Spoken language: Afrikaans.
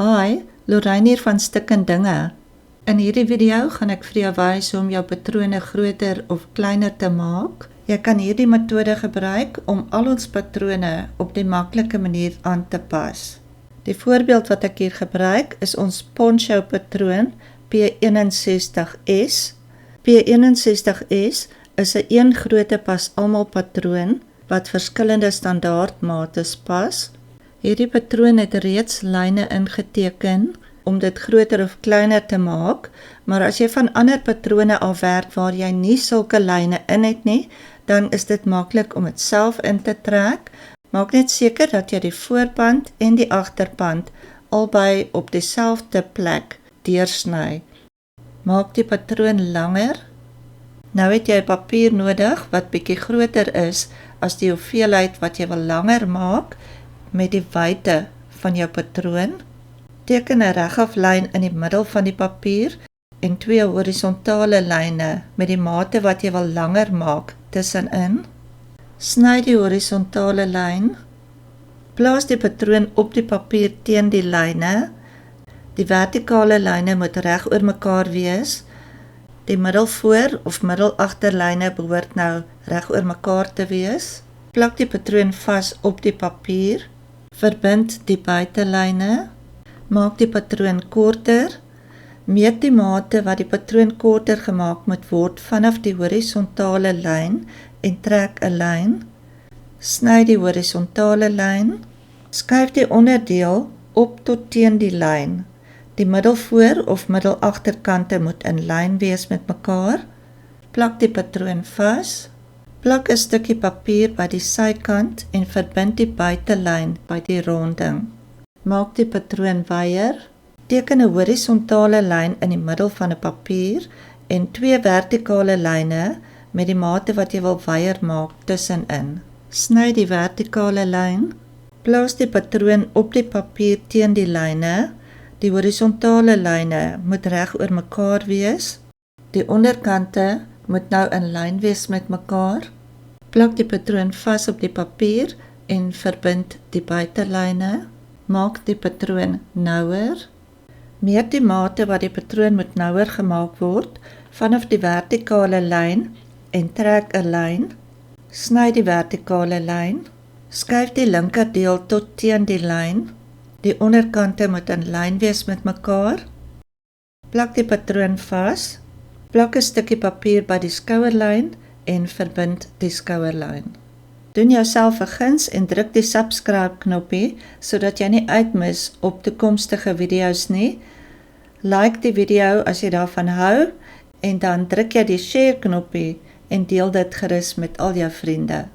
Hi, Lorraine hier van Stik en Dinge. In hierdie video gaan ek vir jou wys hoe om jou patrone groter of kleiner te maak. Jy kan hierdie metode gebruik om al ons patrone op die maklike manier aan te pas. Die voorbeeld wat ek hier gebruik is ons poncho patroon P61S. P61S is 'n een grootte pas almal patroon wat verskillende standaardmates pas. Hierdie patroon het reeds lyne ingeteken om dit groter of kleiner te maak, maar as jy van ander patrone afwerk waar jy nie sulke lyne in het nie, dan is dit maklik om dit self in te trek. Maak net seker dat jy die voorband en die agterband albei op dieselfde plek deursny. Maak die patroon langer. Nou het jy papier nodig wat bietjie groter is as die hoeveelheid wat jy wil langer maak met die wyte van jou patroon. Teken 'n regaf lyn in die middel van die papier en 2 horisontale lyne met die mate wat jy wil langer maak tussenin. Sny die horisontale lyn. Plaas die patroon op die papier teen die lyne. Die vertikale lyne moet reg oor mekaar wees. Die middelvoor of middelagterlyne behoort nou reg oor mekaar te wees. Plak die patroon vas op die papier. Verbind die buitelyne. Maak die patroon korter. Meet die mate wat die patroon korter gemaak moet word vanaf die horisontale lyn en trek 'n lyn. Sny die horisontale lyn. Skuif die onderdeel op tot teen die lyn. Die middelvoor of middelagterkante moet in lyn wees met mekaar. Plak die patroon vas. Plak 'n stukkie papier by die sykant en verbind die buitelyn by die ronding. Maak die patroon wyer. Teken 'n horisontale lyn in die middel van 'n papier en 2 vertikale lyne met die mate wat jy wil wyer maak tussenin. Sny die vertikale lyn. Plaas die patroon op die papier teen die lyne. Die horisontale lyne moet reg oor mekaar wees. Die onderkante moet nou in lyn wees met mekaar. Plak die patroon vas op die papier en verbind die buitelyne. Maak die patroon nouer. Meet die mate wat die patroon moet nouer gemaak word vanaf die vertikale lyn en trek 'n lyn. Sny die vertikale lyn. Skuif die linkerdeel tot teen die lyn. Die onderkante moet in lyn wees met mekaar. Plak die patroon vas. Plak 'n stukkie papier by die skouerlyn en verbind die skouerlyn. Doen jouself 'n guns en druk die subscribe knoppie sodat jy nie uitmis op toekomstige video's nie. Like die video as jy daarvan hou en dan druk jy die share knoppie en deel dit gerus met al jou vriende.